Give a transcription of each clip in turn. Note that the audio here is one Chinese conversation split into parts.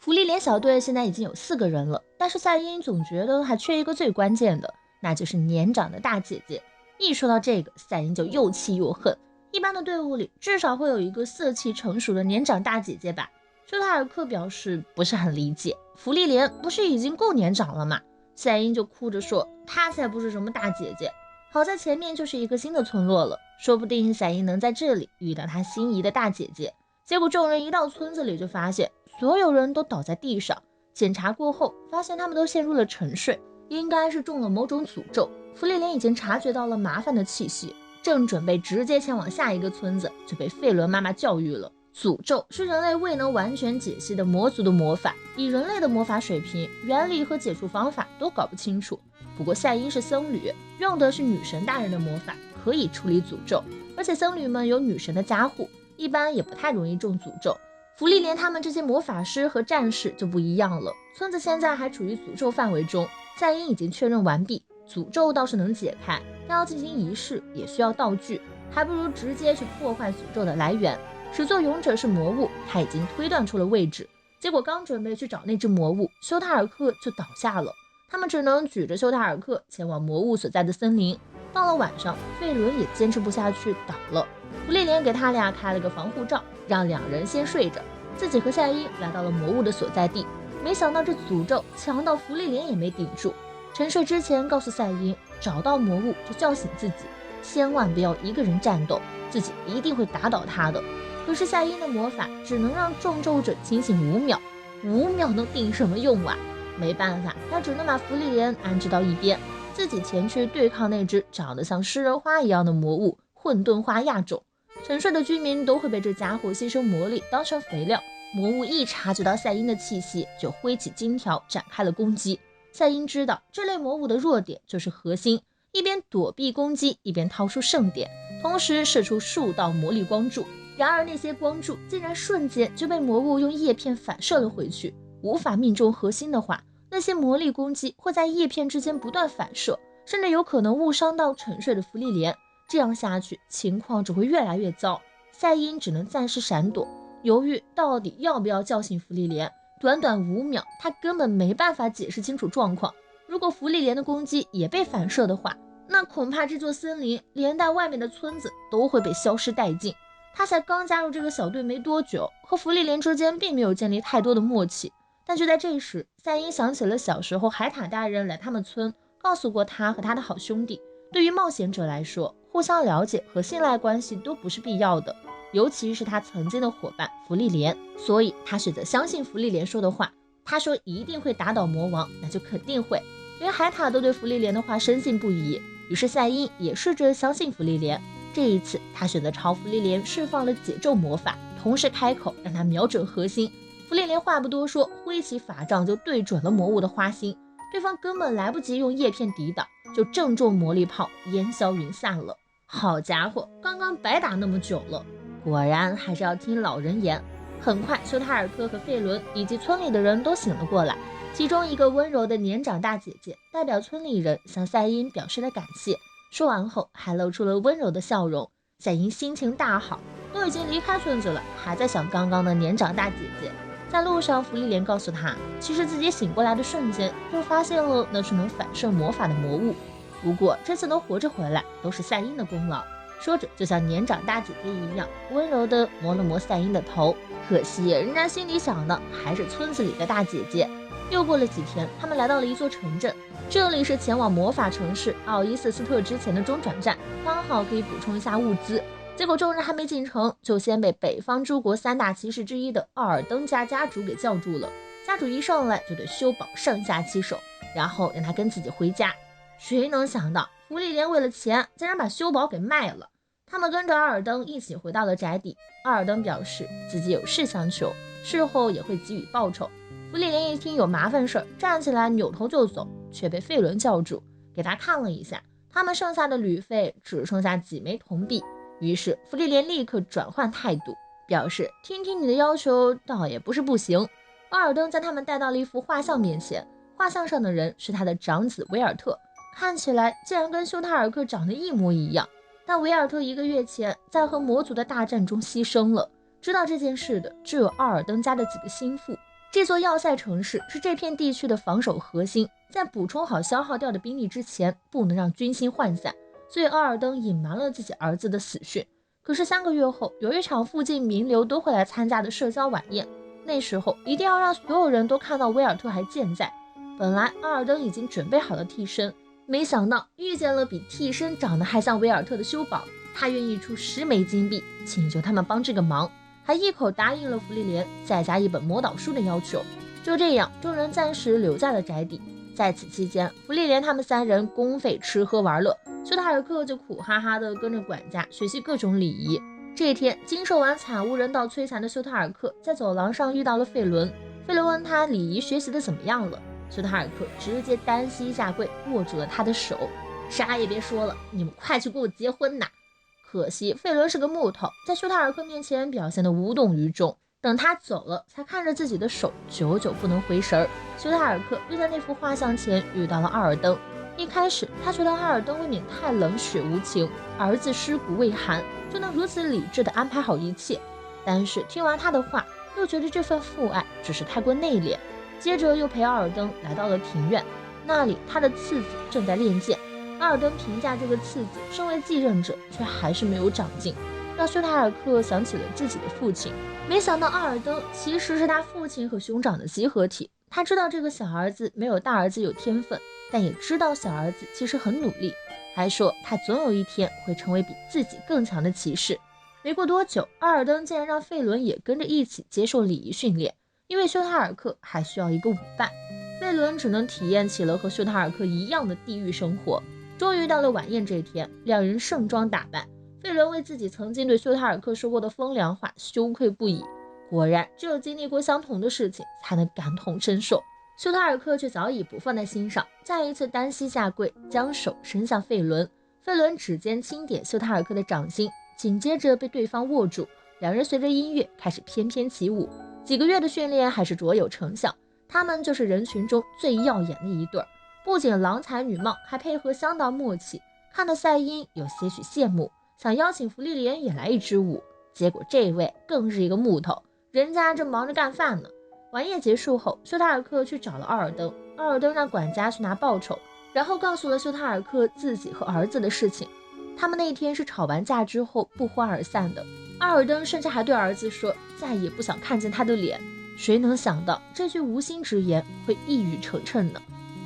芙莉莲小队现在已经有4个人了，但是赛因总觉得还缺一个最关键的，那就是年长的大姐姐。一说到这个，赛因就又气又恨。一般的队伍里至少会有一个色气成熟的年长大姐姐吧。修塔尔克表示不是很理解，芙莉莲不是已经够年长了吗？赛因就哭着说，她才不是什么大姐姐。好在前面就是一个新的村落了，说不定赛因能在这里遇到他心仪的大姐姐。结果众人一到村子里就发现所有人都倒在地上，检查过后发现他们都陷入了沉睡，应该是中了某种诅咒。芙莉莲已经察觉到了麻烦的气息，正准备直接前往下一个村子，就被费伦妈妈教育了。诅咒是人类未能完全解析的魔族的魔法，以人类的魔法水平，原理和解除方法都搞不清楚。不过赛因是僧侣，用的是女神大人的魔法，可以处理诅咒，而且僧侣们有女神的加护，一般也不太容易中诅咒。芙莉莲他们这些魔法师和战士就不一样了，村子现在还处于诅咒范围中，赛因已经确认完毕，诅咒倒是能解开，但要进行仪式也需要道具，还不如直接去破坏诅咒的来源。始作俑者是魔物，他已经推断出了位置，结果刚准备去找那只魔物，修塔尔克就倒下了，他们只能举着修塔尔克前往魔物所在的森林。到了晚上，费伦也坚持不下去倒了，芙莉莲给他俩开了个防护罩，让2人先睡着，自己和赛因来到了魔物的所在地。没想到这诅咒强到芙莉莲也没顶住，沉睡之前告诉赛因，找到魔物就叫醒自己，千万不要一个人战斗，自己一定会打倒他的。可是赛因的魔法只能让中咒者清醒5秒，5秒能顶什么用啊？没办法，他只能把芙莉莲安置到一边，自己前去对抗那只长得像食人花一样的魔物混沌花亚种。沉睡的居民都会被这家伙吸收魔力当成肥料，魔物一察觉到赛因的气息，就挥起金条展开了攻击。赛因知道这类魔物的弱点就是核心，一边躲避攻击，一边掏出圣典，同时射出数道魔力光柱。然而那些光柱竟然瞬间就被魔物用叶片反射了回去，无法命中核心的话，那些魔力攻击会在叶片之间不断反射，甚至有可能误伤到沉睡的芙莉莲。这样下去情况只会越来越糟，赛因只能暂时闪躲，犹豫到底要不要叫醒芙莉莲。短短5秒，他根本没办法解释清楚状况。如果芙莉莲的攻击也被反射的话，那恐怕这座森林连带外面的村子都会被消失殆尽。他才刚加入这个小队没多久，和芙莉莲之间并没有建立太多的默契。但就在这时，赛因想起了小时候海塔大人来他们村告诉过他和他的好兄弟，对于冒险者来说，互相了解和信赖关系都不是必要的，尤其是他曾经的伙伴芙莉莲。所以他选择相信芙莉莲说的话，他说一定会打倒魔王，那就肯定会。连海塔都对芙莉莲的话深信不疑，于是赛因也试着相信芙莉莲。这一次他选择朝芙莉莲释放了解咒魔法，同时开口让他瞄准核心。芙莉莲话不多说，挥起法杖就对准了魔物的花心，对方根本来不及用叶片抵挡，就正中魔力炮，烟消云散了。好家伙，刚刚白打那么久了，果然还是要听老人言。很快修塔尔克和费伦以及村里的人都醒了过来，其中一个温柔的年长大姐姐代表村里人向赛因表示了感谢，说完后还露出了温柔的笑容。赛因心情大好，都已经离开村子了，还在想刚刚的年长大姐姐。在路上，芙莉莲告诉他，其实自己醒过来的瞬间就发现了那是能反射魔法的魔物，不过这次能活着回来都是赛因的功劳。说着就像年长大姐姐一样温柔地摸了摸赛因的头，可惜人家心里想的还是村子里的大姐姐。又过了几天，他们来到了一座城镇，这里是前往魔法城市奥伊斯斯特之前的中转站，刚好可以补充一下物资。结果众人还没进城，就先被北方诸国3大骑士之一的奥尔登家家主给叫住了。家主一上来就对修宝上下其手，然后让他跟自己回家。谁能想到芙莉莲为了钱竟然把修宝给卖了。他们跟着奥尔登一起回到了宅邸，奥尔登表示自己有事相求，事后也会给予报酬。芙莉莲一听有麻烦事，站起来扭头就走，却被费伦叫住，给他看了一下，他们剩下的旅费只剩下几枚铜币。于是芙莉莲立刻转换态度，表示听听你的要求倒也不是不行。奥尔登将他们带到了一幅画像面前，画像上的人是他的长子维尔特，看起来竟然跟修塔尔克长得一模一样。但维尔特1个月前在和魔族的大战中牺牲了，知道这件事的只有奥尔登家的几个心腹。这座要塞城市是这片地区的防守核心，在补充好消耗掉的兵力之前，不能让军心涣散，所以奥尔登隐瞒了自己儿子的死讯。可是3个月后，有一场附近名流都会来参加的社交晚宴，那时候一定要让所有人都看到威尔特还健在。本来奥尔登已经准备好了替身，没想到遇见了比替身长得还像威尔特的修堡，他愿意出10枚金币，请求他们帮这个忙，还一口答应了弗利莲再加一本魔导书的要求。就这样，众人暂时留在了宅邸。在此期间，弗利莲他们3人公费吃喝玩乐，休塔尔克就苦哈哈地跟着管家学习各种礼仪。这一天，经受完惨无人道摧残的休塔尔克在走廊上遇到了费伦。费伦问他礼仪学习的怎么样了，休塔尔克直接单膝下跪，握住了他的手，啥也别说了，你们快去给我结婚呐！可惜费伦是个木头，在休塔尔克面前表现得无动于衷。等他走了，才看着自己的手，久久不能回神儿。休塔尔克又在那幅画像前遇到了奥尔登。一开始他觉得奥尔登未免太冷血无情，儿子尸骨未寒就能如此理智地安排好一切。但是听完他的话，又觉得这份父爱只是太过内敛。接着又陪奥尔登来到了庭院，那里他的次子正在练剑。奥尔登评价这个次子身为继任者，却还是没有长进，让休塔尔克想起了自己的父亲。没想到奥尔登其实是他父亲和兄长的集合体。他知道这个小儿子没有大儿子有天分，但也知道小儿子其实很努力，还说他总有一天会成为比自己更强的骑士。没过多久，奥尔登竟然让费伦也跟着一起接受礼仪训练，因为休塔尔克还需要一个舞伴。费伦只能体验起了和休塔尔克一样的地狱生活。终于到了晚宴这天，两人盛装打扮。费伦为自己曾经对休塔尔克说过的风凉话羞愧不已，果然只有经历过相同的事情才能感同身受。休塔尔克却早已不放在心上，再一次单膝下跪，将手伸向费伦。费伦指尖轻点休塔尔克的掌心，紧接着被对方握住，两人随着音乐开始翩翩起舞。几个月的训练还是卓有成效，他们就是人群中最耀眼的一对，不仅郎才女貌，还配合相当默契，看得赛因有些许羡慕，想邀请弗利莲也来一支舞。结果这位更是一个木头，人家正忙着干饭呢。晚宴结束后，休塔尔克去找了奥尔登，奥尔登让管家去拿报酬，然后告诉了休塔尔克自己和儿子的事情。他们那天是吵完架之后不欢而散的，奥尔登甚至还对儿子说再也不想看见他的脸。谁能想到这句无心之言会一语成谶呢？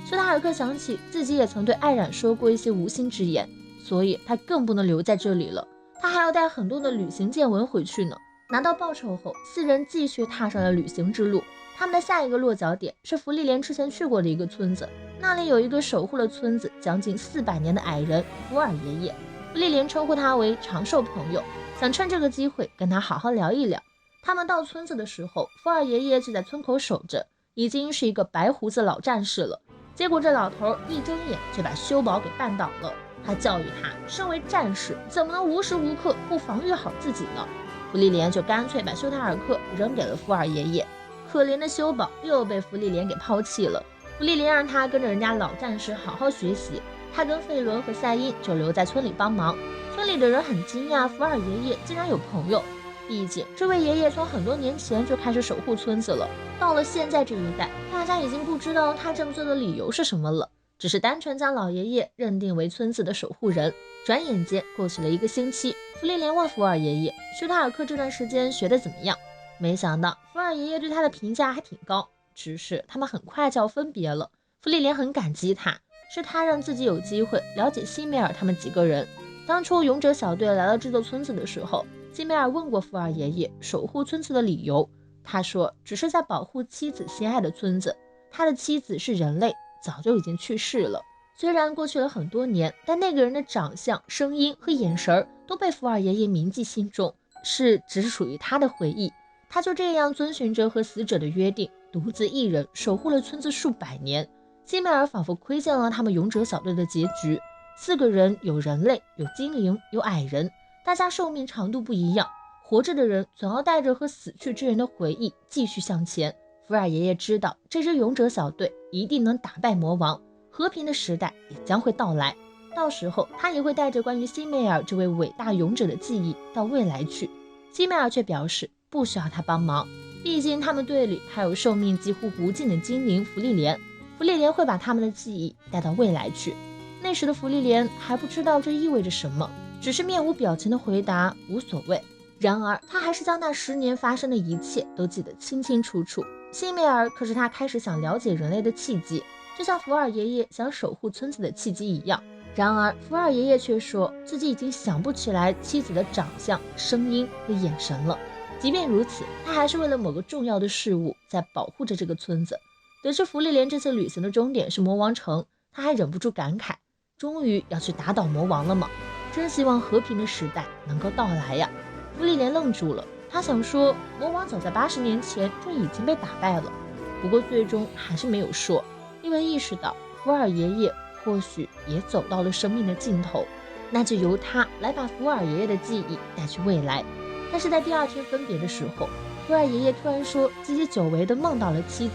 休塔尔克想起自己也曾对艾冉说过一些无心之言，所以他更不能留在这里了，他还要带很多的旅行见闻回去呢。拿到报酬后，4人继续踏上了旅行之路。他们的下一个落脚点是弗利莲之前去过的一个村子，那里有一个守护了村子将近400年的矮人福尔爷爷。弗利莲称呼他为长寿朋友，想趁这个机会跟他好好聊一聊。他们到村子的时候，福尔爷爷就在村口守着，已经是一个白胡子老战士了。结果这老头一睁眼就把修堡给绊倒了，还教育他身为战士怎么能无时无刻不防御好自己呢？弗利莲就干脆把休塔尔克扔给了福尔爷爷。可怜的修堡又被弗利莲给抛弃了。弗利莲让他跟着人家老战士好好学习，他跟费伦和赛因就留在村里帮忙。村里的人很惊讶，福尔爷爷竟然有朋友，毕竟这位爷爷从很多年前就开始守护村子了，到了现在这一代，大家已经不知道他这么做的理由是什么了，只是单纯将老爷爷认定为村子的守护人。转眼间过去了1个星期，弗利莲问福尔爷爷休塔尔克这段时间学得怎么样。没想到福尔爷爷对他的评价还挺高，只是他们很快就要分别了。弗利莲很感激他，是他让自己有机会了解西梅尔他们几个人。当初勇者小队来到这座村子的时候，西梅尔问过福尔爷爷守护村子的理由，他说只是在保护妻子心爱的村子，他的妻子是人类，早就已经去世了。虽然过去了很多年，但那个人的长相、声音和眼神都被福尔爷爷铭记心中，是只属于他的回忆。他就这样遵循着和死者的约定，独自一人守护了村子数百年。西梅尔仿佛窥见了他们勇者小队的结局，4个人，有人类，有精灵，有矮人，大家寿命长度不一样，活着的人总要带着和死去之人的回忆继续向前。福尔爷爷知道这支勇者小队一定能打败魔王，和平的时代也将会到来，到时候他也会带着关于西梅尔这位伟大勇者的记忆到未来去。西梅尔却表示不需要他帮忙，毕竟他们队里还有寿命几乎无尽的精灵芙莉莲，芙莉莲会把他们的记忆带到未来去。那时的芙莉莲还不知道这意味着什么，只是面无表情的回答无所谓。然而他还是将那10年发生的一切都记得清清楚楚。辛梅尔可是他开始想了解人类的契机，就像福尔爷爷想守护村子的契机一样。然而福尔爷爷却说自己已经想不起来妻子的长相、声音和眼神了。即便如此，他还是为了某个重要的事物在保护着这个村子。得知芙莉莲这次旅行的终点是魔王城，他还忍不住感慨，终于要去打倒魔王了吗？真希望和平的时代能够到来呀。芙莉莲愣住了，他想说魔王早在80年前就已经被打败了，不过最终还是没有说，因为意识到福尔爷爷或许也走到了生命的尽头，那就由他来把福尔爷爷的记忆带去未来。但是在第2天分别的时候，福尔爷爷突然说自己久违的梦到了妻子，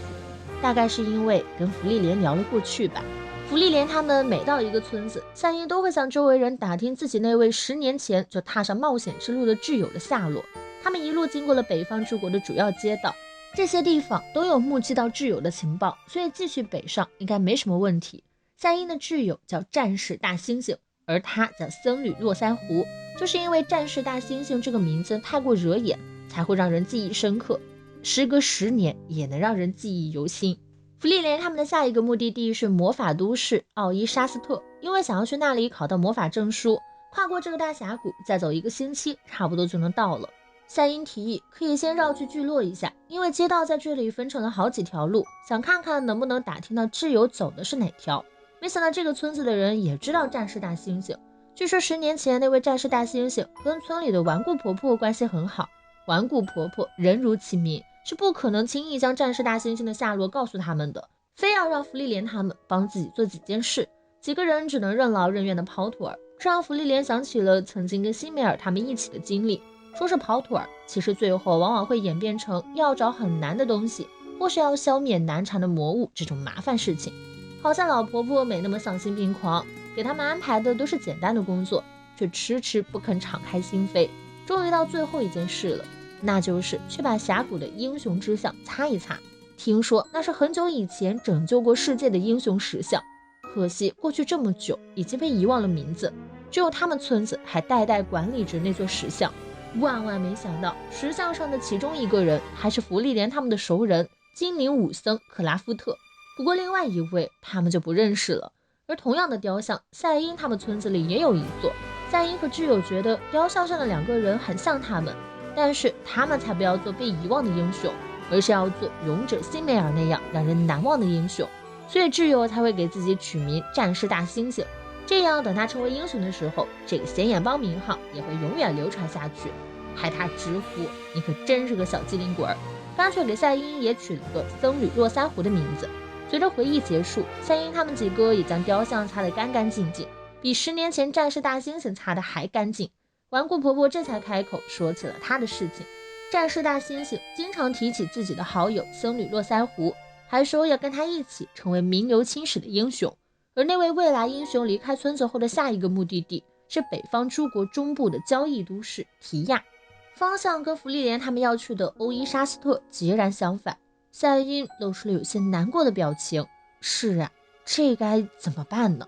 大概是因为跟芙莉莲聊了过去吧。芙莉莲他们每到一个村子，赛因都会向周围人打听自己那位10年前就踏上冒险之路的挚友的下落。他们一路经过了北方诸国的主要街道，这些地方都有目击到挚友的情报，所以继续北上应该没什么问题。赛因的挚友叫战士大猩猩，而他叫僧侣络腮胡，就是因为战士大猩猩这个名字太过惹眼，才会让人记忆深刻，时隔10年也能让人记忆犹新。芙莉莲他们的下一个目的地是魔法都市奥伊沙斯特，因为想要去那里考到魔法证书，跨过这个大峡谷再走1个星期差不多就能到了。赛因提议可以先绕去聚落一下，因为街道在这里分成了好几条路，想看看能不能打听到挚友走的是哪条。没想到这个村子的人也知道战士大猩猩，据说10年前那位战士大猩猩跟村里的顽固婆婆关系很好，顽固婆婆人如其名，是不可能轻易将战士大猩猩的下落告诉他们的，非要让芙莉莲他们帮自己做几件事。几个人只能任劳任怨的跑腿儿，这让芙莉莲想起了曾经跟辛梅尔他们一起的经历。说是跑腿儿，其实最后往往会演变成要找很难的东西，或是要消灭难缠的魔物这种麻烦事情。好在老婆婆没那么丧心病狂，给他们安排的都是简单的工作，却迟迟不肯敞开心扉。终于到最后一件事了，那就是去把峡谷的英雄之像擦一擦。听说那是很久以前拯救过世界的英雄石像，可惜过去这么久已经被遗忘了名字，只有他们村子还代代管理着那座石像。万万没想到，石像上的其中一个人还是芙莉莲他们的熟人精灵武僧克拉夫特，不过另外一位他们就不认识了。而同样的雕像，赛因他们村子里也有一座。赛因和挚友觉得雕像上的2个人很像他们，但是他们才不要做被遗忘的英雄，而是要做勇者辛梅尔那样让人难忘的英雄，所以挚友才会给自己取名战士大猩猩，这样等他成为英雄的时候，这个显眼帮名号也会永远流传下去。害他直呼你可真是个小机灵鬼儿，干脆给赛因也取了个僧侣络腮胡的名字。随着回忆结束，赛因他们几个也将雕像擦得干干净净，比10年前战士大猩猩擦得还干净。顽固婆婆这才开口说起了她的事情。战士大猩猩经常提起自己的好友僧侣络腮胡，还说要跟他一起成为名留青史的英雄。而那位未来英雄离开村子后的下一个目的地是北方诸国中部的交易都市提亚，方向跟芙莉莲他们要去的欧伊沙斯特截然相反。赛因露出了有些难过的表情。是啊，这该怎么办呢？